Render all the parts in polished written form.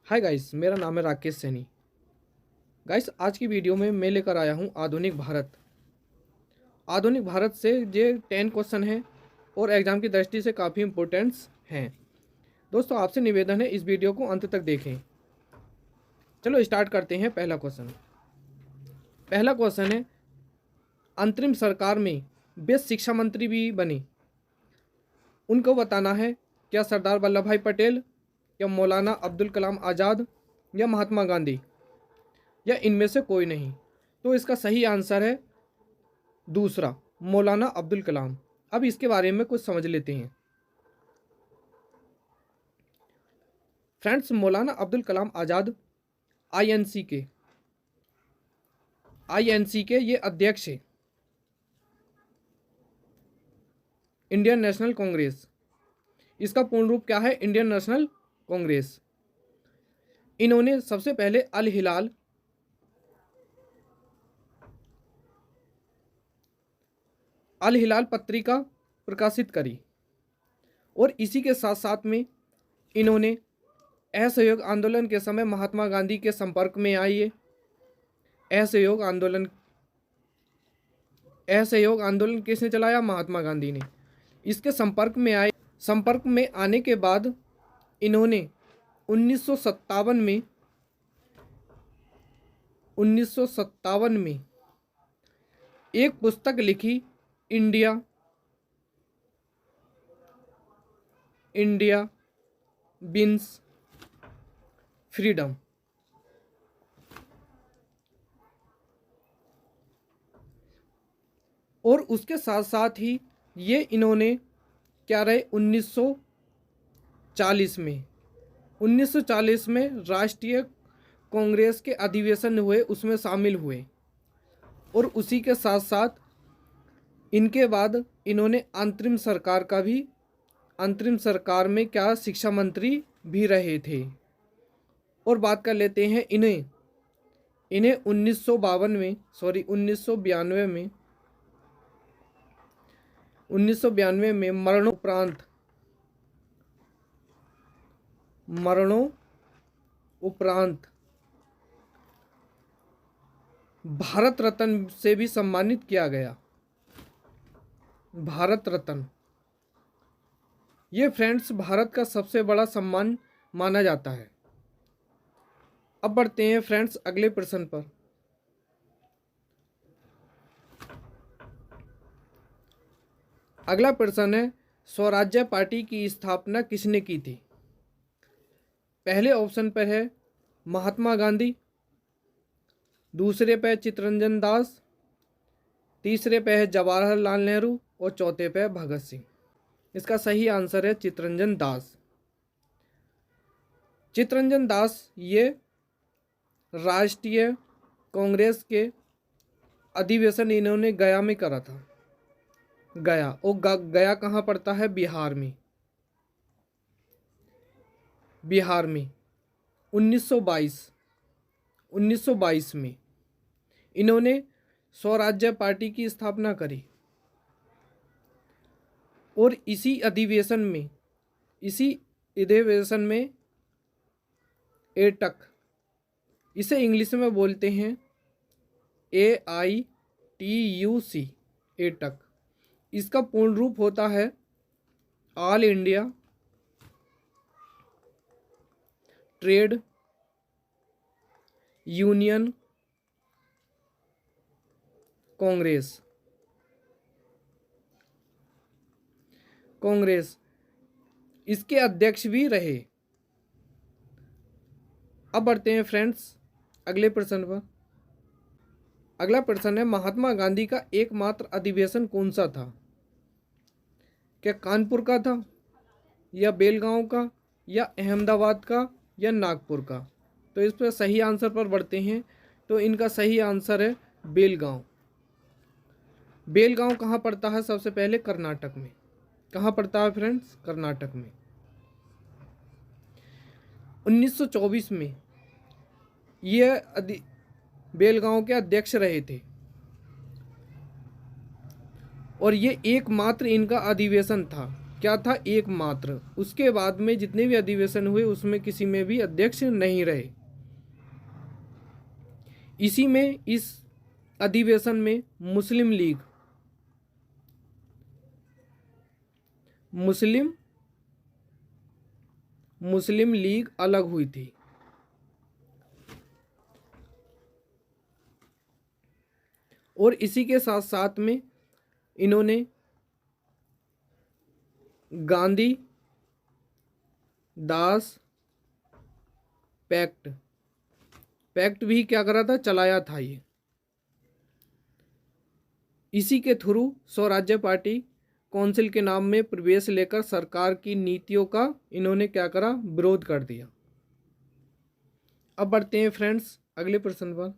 Hi guys, मेरा नाम है राकेश सैनी। गाइस, आज की वीडियो में मैं लेकर आया हूँ आधुनिक भारत। आधुनिक भारत से ये 10 क्वेश्चन हैं और एग्जाम की दृष्टि से काफ़ी इंपॉर्टेंट्स हैं। दोस्तों, आपसे निवेदन है इस वीडियो को अंत तक देखें। चलो स्टार्ट करते हैं। पहला क्वेश्चन है, अंतरिम सरकार में बेस्ट शिक्षा मंत्री भी बने, उनको बताना है क्या सरदार वल्लभ भाई पटेल या मौलाना अब्दुल कलाम आज़ाद या महात्मा गांधी या इनमें से कोई नहीं। तो इसका सही आंसर है दूसरा, मौलाना अब्दुल कलाम। अब इसके बारे में कुछ समझ लेते हैं। फ्रेंड्स, मौलाना अब्दुल कलाम आज़ाद आईएनसी के ये अध्यक्ष है, इंडियन नेशनल कांग्रेस। इसका पूर्ण रूप क्या है? Indian national Congress. इन्होंने सबसे पहले अल हिलाल पत्रिका प्रकाशित करी और इसी के साथ साथ में इन्होंने असहयोग आंदोलन के समय महात्मा गांधी के संपर्क में आए। असहयोग आंदोलन किसने चलाया? महात्मा गांधी ने। इसके संपर्क में आए। संपर्क में आने के बाद इन्होंने 1957 में एक पुस्तक लिखी, इंडिया विंस फ्रीडम। और उसके साथ साथ ही ये इन्होंने क्या रहे, 1940 में राष्ट्रीय कांग्रेस के अधिवेशन हुए, उसमें शामिल हुए। और उसी के साथ साथ इनके बाद इन्होंने अंतरिम सरकार में क्या शिक्षा मंत्री भी रहे थे। और बात कर लेते हैं इन्हें 1992 में मरणोपरांत भारत रत्न से भी सम्मानित किया गया। भारत रत्न, ये फ्रेंड्स भारत का सबसे बड़ा सम्मान माना जाता है। अब बढ़ते हैं फ्रेंड्स अगले प्रश्न पर। अगला प्रश्न है, स्वराज्य पार्टी की स्थापना किसने की थी? पहले ऑप्शन पर है महात्मा गांधी, दूसरे पे चित्तरंजन दास, तीसरे पे है जवाहरलाल नेहरू और चौथे पे भगत सिंह। इसका सही आंसर है चित्तरंजन दास। चित्तरंजन दास ये राष्ट्रीय कांग्रेस के अधिवेशन इन्होंने गया में करा था। गया कहाँ पड़ता है? बिहार में 1922 में इन्होंने स्वराज्य पार्टी की स्थापना करी। और इसी अधिवेशन में एटक, इसे इंग्लिश में बोलते हैं AITUC, एटक। इसका पूर्ण रूप होता है all India trade union Congress. इसके अध्यक्ष भी रहे। अब बढ़ते हैं फ्रेंड्स अगले प्रश्न पर। अगला प्रश्न है, महात्मा गांधी का एकमात्र अधिवेशन कौन सा था? क्या कानपुर का था, या बेलगांव का, या अहमदाबाद का, या नागपुर का? तो इस पर सही आंसर पर बढ़ते हैं। तो इनका सही आंसर है बेलगांव। बेलगांव कहाँ पड़ता है? सबसे पहले कर्नाटक में। कहाँ पड़ता है फ्रेंड्स? कर्नाटक में। 1924 में ये बेलगांव के अध्यक्ष रहे थे और ये एकमात्र इनका अधिवेशन था। क्या था, एकमात्र। उसके बाद में जितने भी अधिवेशन हुए उसमें किसी में भी अध्यक्ष नहीं रहे। इसी में इस अधिवेशन में मुस्लिम लीग अलग हुई थी। और इसी के साथ साथ में इन्होंने गांधी दास पैक्ट भी क्या करा था, चलाया था। ये इसी के थ्रू स्वराज्य पार्टी काउंसिल के नाम में प्रवेश लेकर सरकार की नीतियों का इन्होंने क्या करा, विरोध कर दिया। अब बढ़ते हैं फ्रेंड्स अगले प्रश्न पर।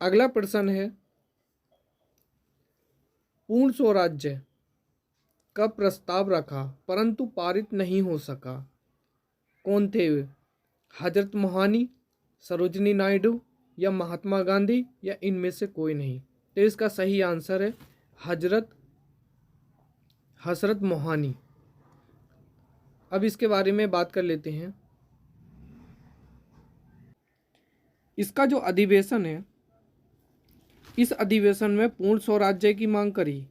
अगला प्रश्न है, पूर्ण स्वराज्य का प्रस्ताव रखा परंतु पारित नहीं हो सका। कौन थे वे? हजरत मोहानी, सरोजिनी नायडू या महात्मा गांधी या इनमें से कोई नहीं। तो इसका सही आंसर है हजरत मोहानी। अब इसके बारे में बात कर लेते हैं। इसका जो अधिवेशन है, इस अधिवेशन में पूर्ण स्वराज्य की मांग करी।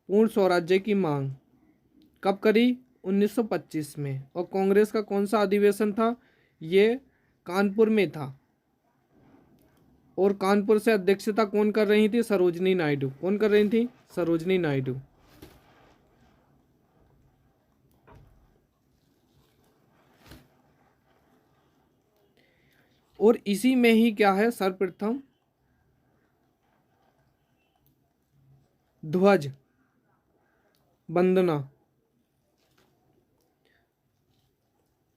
पूर्ण स्वराज्य की मांग कब करी? 1925 में। और कांग्रेस का कौन सा अधिवेशन था? ये कानपुर में था। और कानपुर से अध्यक्षता कौन कर रही थी? सरोजिनी नायडू। कौन कर रही थी? सरोजिनी नायडू। और इसी में ही क्या है, सर्वप्रथम ध्वज वंदना,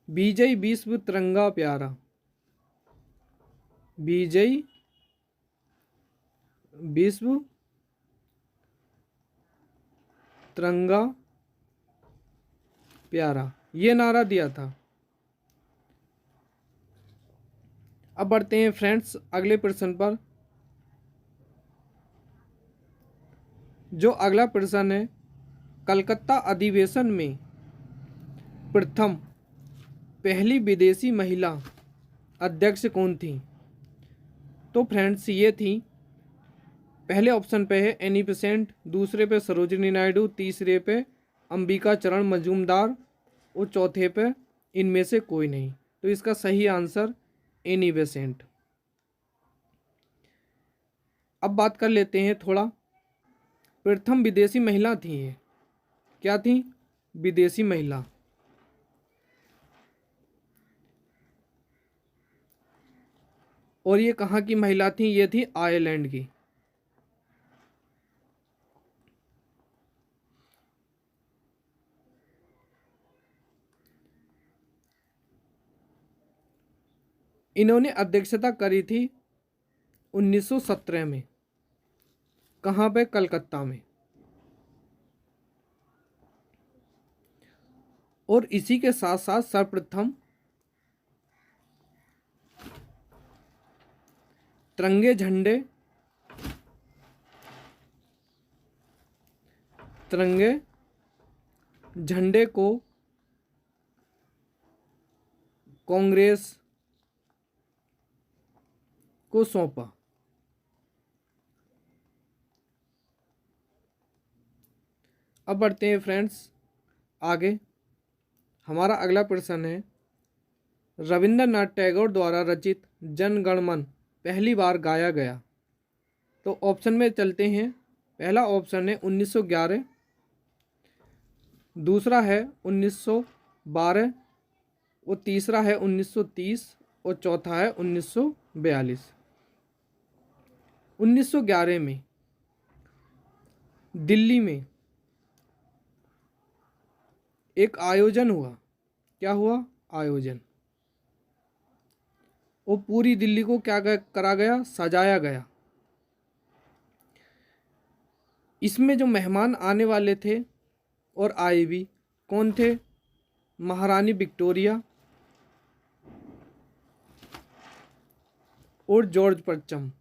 विजय विश्व तिरंगा प्यारा, विजय विश्व तिरंगा प्यारा, ये नारा दिया था। अब बढ़ते हैं फ्रेंड्स अगले प्रश्न पर। जो अगला प्रश्न है, कलकत्ता अधिवेशन में प्रथम पहली विदेशी महिला अध्यक्ष कौन थी? तो फ्रेंड्स ये थी, पहले ऑप्शन पे है एनी बेसेंट, दूसरे पे सरोजिनी नायडू, तीसरे पे अंबिका चरण मजूमदार और चौथे पे इनमें से कोई नहीं। तो इसका सही आंसर एनी बेसेंट। अब बात कर लेते हैं थोड़ा, प्रथम विदेशी महिला थी ये। क्या थी? विदेशी महिला। और ये कहाँ की महिला थी? ये थी आयरलैंड की। इन्होंने अध्यक्षता करी थी 1917 में। कहाँ पे? कलकत्ता में। और इसी के साथ साथ सर्वप्रथम तिरंगे झंडे को कांग्रेस को सौंपा। अब बढ़ते हैं फ्रेंड्स आगे। हमारा अगला प्रश्न है, रविंद्रनाथ टैगोर द्वारा रचित जन गण मन पहली बार गाया गया। तो ऑप्शन में चलते हैं। पहला ऑप्शन है 1911, दूसरा है 1912 और तीसरा है 1930 और चौथा है 1942। 1911 में दिल्ली में एक आयोजन हुआ। क्या हुआ? आयोजन। वो पूरी दिल्ली को क्या करा गया? सजाया गया। इसमें जो मेहमान आने वाले थे और आए भी, कौन थे? महारानी विक्टोरिया और जॉर्ज पंचम,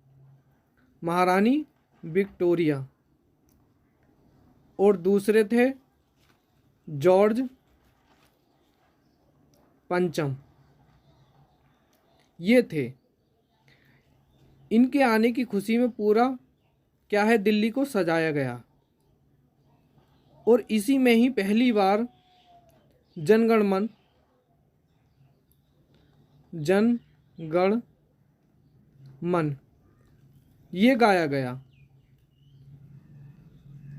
महारानी विक्टोरिया, और दूसरे थे जॉर्ज पंचम। ये थे। इनके आने की खुशी में पूरा क्या है, दिल्ली को सजाया गया। और इसी में ही पहली बार जनगण मन ये गाया गया।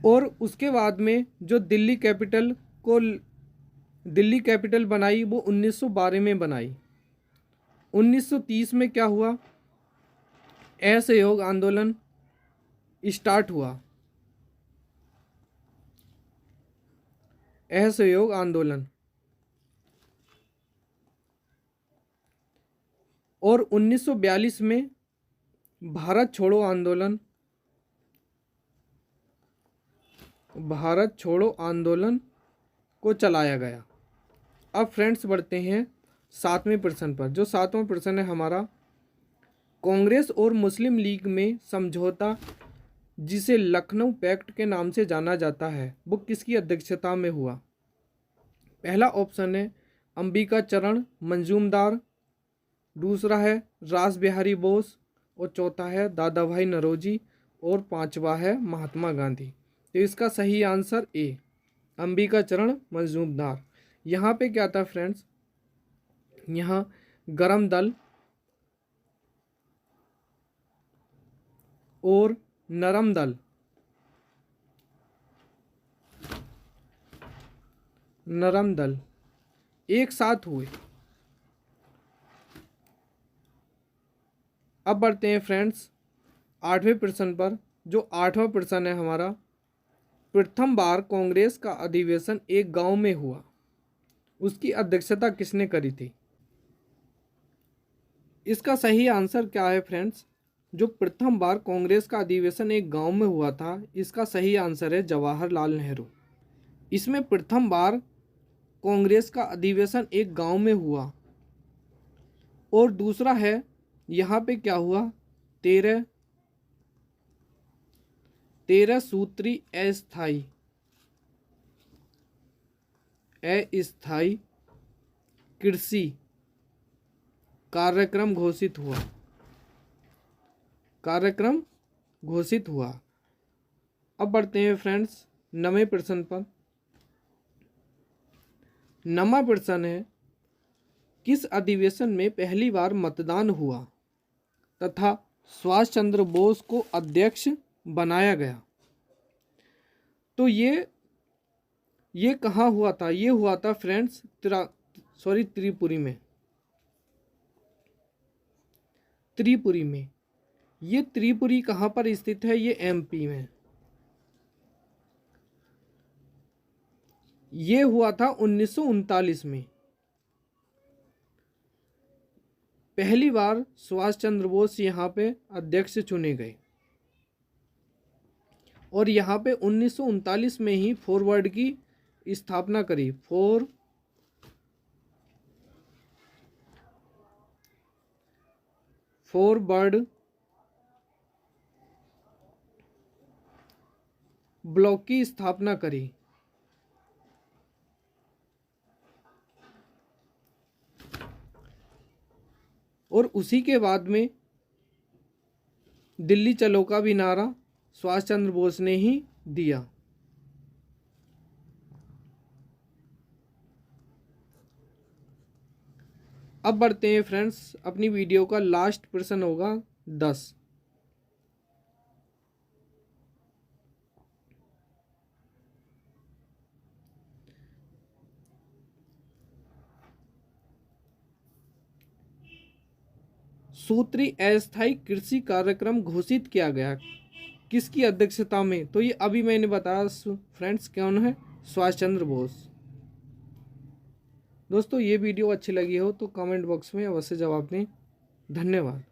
और उसके बाद में जो दिल्ली कैपिटल बनाई वो 1912 में बनाई। 1930 में क्या हुआ, असहयोग आंदोलन स्टार्ट हुआ। असहयोग आंदोलन। और 1942 में भारत छोड़ो आंदोलन को चलाया गया। अब फ्रेंड्स बढ़ते हैं 7वें प्रश्न पर। जो 7वां प्रश्न है हमारा, कांग्रेस और मुस्लिम लीग में समझौता जिसे लखनऊ पैक्ट के नाम से जाना जाता है वो किसकी अध्यक्षता में हुआ। पहला ऑप्शन है अंबिका चरण मंजूमदार, दूसरा है रास बिहारी बोस, और चौथा है दादा भाई नौरोजी, और पांचवा है महात्मा गांधी। तो इसका सही आंसर ए, अंबिका चरण मंजूमदार। यहाँ पे क्या था फ्रेंड्स, यहाँ गरम दल और नरम दल एक साथ हुए। अब बढ़ते हैं फ्रेंड्स 8वें प्रश्न पर। जो 8वां प्रश्न है हमारा, प्रथम बार कांग्रेस का अधिवेशन एक गांव में हुआ, उसकी अध्यक्षता किसने करी थी। इसका सही आंसर क्या है फ्रेंड्स, जो प्रथम बार कांग्रेस का अधिवेशन एक गांव में हुआ था, इसका सही आंसर है जवाहरलाल नेहरू। इसमें प्रथम बार कांग्रेस का अधिवेशन एक गांव में हुआ। और दूसरा है यहाँ पे क्या हुआ, 13 सूत्री अस्थाई कृषि कार्यक्रम घोषित हुआ। अब बढ़ते हैं फ्रेंड्स 9वें प्रश्न पर। 9वां प्रश्न है, किस अधिवेशन में पहली बार मतदान हुआ तथा सुभाष चंद्र बोस को अध्यक्ष बनाया गया। तो ये कहाँ हुआ था, ये हुआ था फ्रेंड्स त्रिपुरी में। ये त्रिपुरी कहाँ पर स्थित है, ये एमपी में। ये हुआ था 1939 में। पहली बार सुभाष चंद्र बोस यहाँ पे अध्यक्ष चुने गए। और यहाँ पे 1939 में ही फॉरवर्ड की स्थापना करी। फॉरवर्ड ब्लॉक की स्थापना करी। और उसी के बाद में दिल्ली चलो का भी नारा सुभाष चंद्र बोस ने ही दिया। अब बढ़ते हैं फ्रेंड्स, अपनी वीडियो का लास्ट प्रश्न होगा 10। सूत्री अस्थायी कृषि कार्यक्रम घोषित किया गया किसकी अध्यक्षता में। तो ये अभी मैंने बताया फ्रेंड्स, कौन है, सुभाष चंद्र बोस। दोस्तों ये वीडियो अच्छी लगी हो तो कमेंट बॉक्स में अवश्य जवाब दें। धन्यवाद।